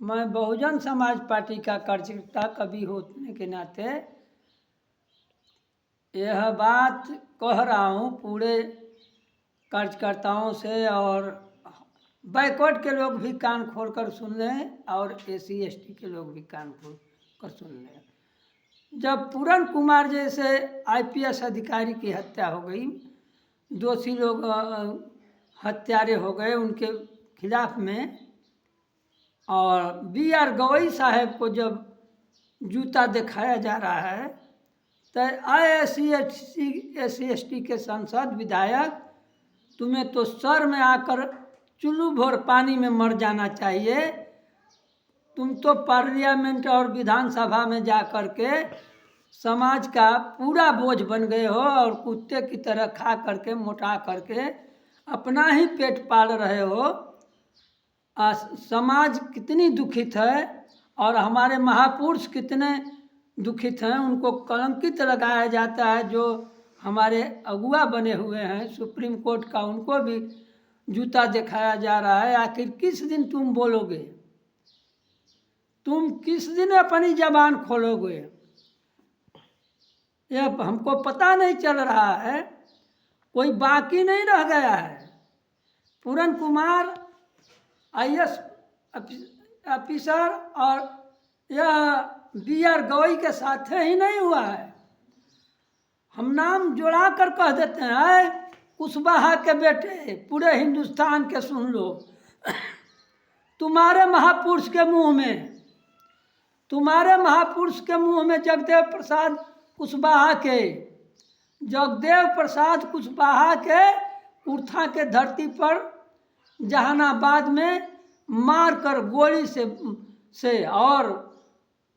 मैं बहुजन समाज पार्टी का कार्यकर्ता कभी होने के नाते यह बात कह रहा हूँ पूरे कार्यकर्ताओं से, और बैकवर्ड के लोग भी कान खोल कर सुन लें और एसी एसटी के लोग भी कान खोल कर सुन लें। जब पूरन कुमार जैसे आईपीएस अधिकारी की हत्या हो गई, दोषी लोग हत्यारे हो गए उनके खिलाफ में, और बीआर गवई साहब को जब जूता दिखाया जा रहा है, तो एस टी के सांसद विधायक तुम्हें तो सर में आकर चुल्लू भर पानी में मर जाना चाहिए। तुम तो पार्लियामेंट और विधानसभा में जा कर के समाज का पूरा बोझ बन गए हो, और कुत्ते की तरह खा करके मोटा करके अपना ही पेट पाल रहे हो। समाज कितनी दुखित है और हमारे महापुरुष कितने दुखित हैं, उनको कलंकित लगाया जाता है। जो हमारे अगुआ बने हुए हैं सुप्रीम कोर्ट का, उनको भी जूता दिखाया जा रहा है। आखिर किस दिन तुम बोलोगे? तुम किस दिन अपनी जबान खोलोगे? यह हमको पता नहीं चल रहा है। कोई बाकी नहीं रह गया है। पूरन कुमार आईएएस ऑफिसर और यह बीआर गवई के साथ ही नहीं हुआ है। हम नाम जोड़ा कर कह देते हैं, कुशवाहा के बेटे पूरे हिंदुस्तान के सुन लो। तुम्हारे महापुरुष के मुंह में, तुम्हारे महापुरुष के मुंह में जगदेव प्रसाद कुशवाहा के, जगदेव प्रसाद कुशवाहा के उर्था के धरती पर जहानाबाद में मारकर गोली से और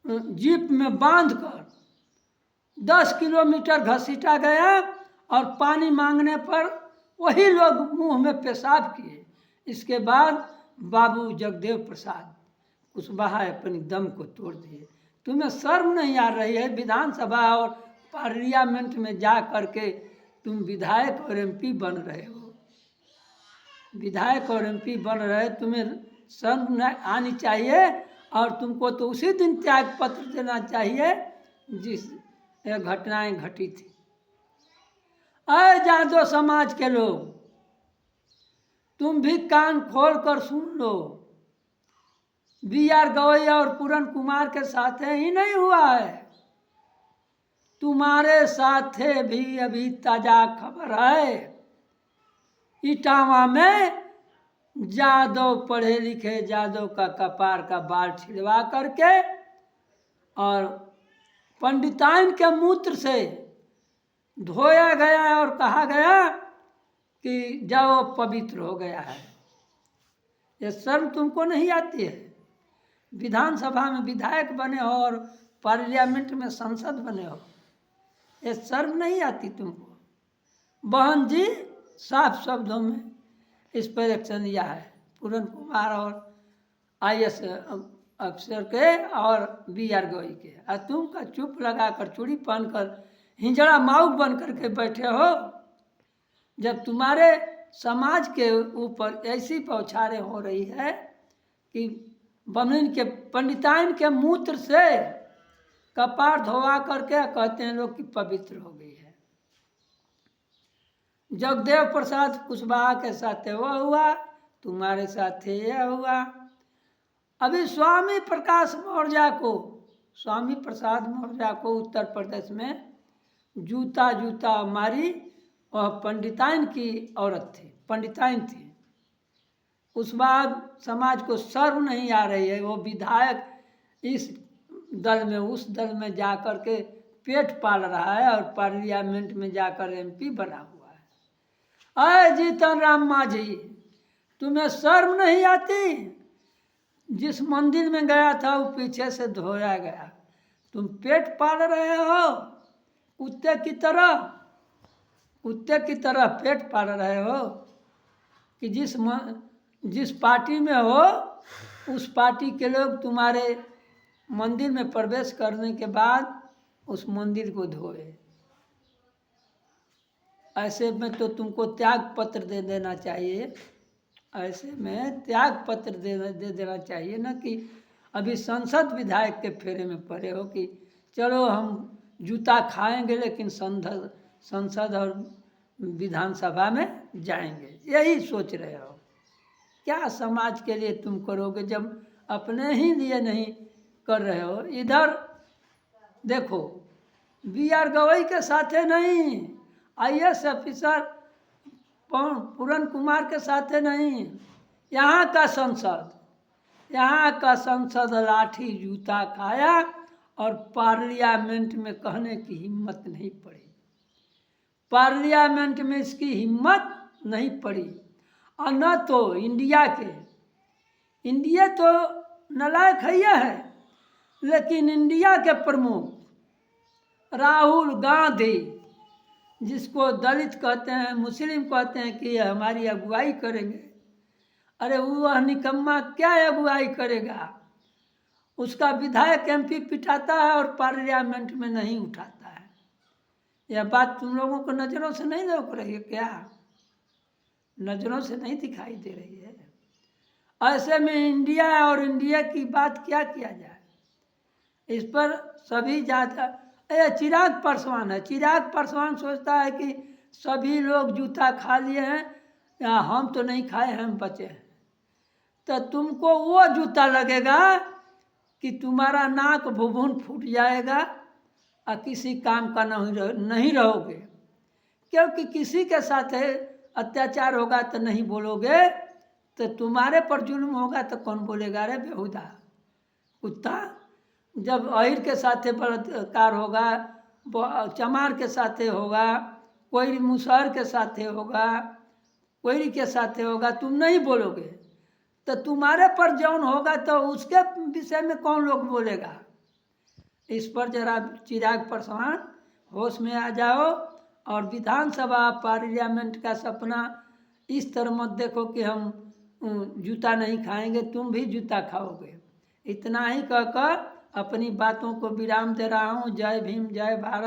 जीप में बांधकर 10 किलोमीटर घसीटा गया, और पानी मांगने पर वही लोग मुंह में पेशाब किए। इसके बाद बाबू जगदेव प्रसाद कुशवाहा अपनी दम को तोड़ दिए। तुम्हें शर्म नहीं आ रही है? विधानसभा और पार्लियामेंट में जा करके तुम विधायक और एमपी बन रहे हो, विधायक और एमपी बन रहे, तुम्हें शर्म आनी चाहिए। और तुमको तो उसी दिन त्याग पत्र देना चाहिए जिस घटनाएं घटी थी। अरे जादव समाज के लोग, तुम भी कान खोल कर सुन लो। बीआर गवई और पूरन कुमार के साथ ही नहीं हुआ है, तुम्हारे साथ भी अभी ताजा खबर है। इटावा में जादव, पढ़े लिखे जादव का कपार का बाल छिलवा करके और पंडिताइन के मूत्र से धोया गया और कहा गया कि जाओ पवित्र हो गया है। ये शर्म तुमको नहीं आती है? विधानसभा में विधायक बने हो और पार्लियामेंट में सांसद बने हो, ये शर्म नहीं आती तुमको? बहन जी साफ शब्दों में इस पर एक्शन लिया है पूरन कुमार और आईएएस अफसर के और बीआर गवई के। और तुम का चुप लगा कर चूड़ी पहनकर हिंजड़ा माऊ बन करके बैठे हो। जब तुम्हारे समाज के ऊपर ऐसी बौछारें हो रही है कि बनिन के पंडिताइन के मूत्र से कपार धोवा करके कहते हैं लोग कि पवित्र हो गई है। जगदेव प्रसाद कुशवाहा के साथ वह हुआ, तुम्हारे साथ यह हुआ। अभी स्वामी प्रसाद मौर्य को उत्तर प्रदेश में जूता मारी। वह पंडिताइन की औरत थी, पंडिताइन थी। उस बाद समाज को शर्म नहीं आ रही है। वो विधायक इस दल में उस दल में जाकर के पेट पाल रहा है और पार्लियामेंट में जाकर एमपी बना हुआ है। अरे जीतन राम मांझी, तुम्हें शर्म नहीं आती? जिस मंदिर में गया था वो पीछे से धोया गया, तुम पेट पाल रहे हो कुत्ते की तरह पेट पाल रहे हो कि जिस पार्टी में हो उस पार्टी के लोग तुम्हारे मंदिर में प्रवेश करने के बाद उस मंदिर को धोए। ऐसे में तो तुमको त्याग पत्र दे देना चाहिए। ऐसे में त्याग पत्र दे देना चाहिए ना कि अभी संसद विधायक के फेरे में पड़े हो कि चलो हम जूता खाएंगे लेकिन संसद और विधानसभा में जाएंगे, यही सोच रहे हो। क्या समाज के लिए तुम करोगे जब अपने ही लिए नहीं कर रहे हो। इधर देखो BR गवई के साथे नहीं, IAS ऑफिसर पूरन कुमार के साथे नहीं, यहाँ का संसद लाठी जूता खाया और पार्लियामेंट में कहने की हिम्मत नहीं पड़ी। पार्लियामेंट में इसकी हिम्मत नहीं पड़ी। और न तो इंडिया तो नालायक है, लेकिन इंडिया के प्रमुख राहुल गांधी, जिसको दलित कहते हैं, मुस्लिम कहते हैं कि हमारी अगुवाई करेंगे, अरे वह निकम्मा क्या अगुवाई करेगा। उसका विधायक MP पिटाता है और पार्लियामेंट में नहीं उठाता है। यह बात तुम लोगों को नज़रों से नहीं लौक रही है क्या? नज़रों से नहीं दिखाई दे रही है? ऐसे में इंडिया की बात क्या किया जाए? इस पर सभी जाता चिराग पासवान सोचता है कि सभी लोग जूता खा लिए हैं या हम तो नहीं खाए, हम बचे हैं। तो तुमको वो जूता लगेगा कि तुम्हारा नाक भुभुन फूट जाएगा और किसी काम का नहीं रहोगे, क्योंकि किसी के साथ अत्याचार होगा तो नहीं बोलोगे, तो तुम्हारे पर जुल्म होगा तो कौन बोलेगा? रे बेहुदा कुत्ता। जब अहिर के साथे बलात्कार होगा, चमार के साथे होगा, कोई मुसहर के साथे होगा, कोई के साथे होगा, तुम नहीं बोलोगे, तो तुम्हारे पर जौन होगा तो उसके विषय में कौन लोग बोलेगा? इस पर जरा चिराग पासवान होश में आ जाओ और विधानसभा पार्लियामेंट का सपना इस तरह मत देखो कि हम जूता नहीं खाएंगे, तुम भी जूता खाओगे। इतना ही कहकर अपनी बातों को विराम दे रहा हूँ। जय भीम, जय भारत।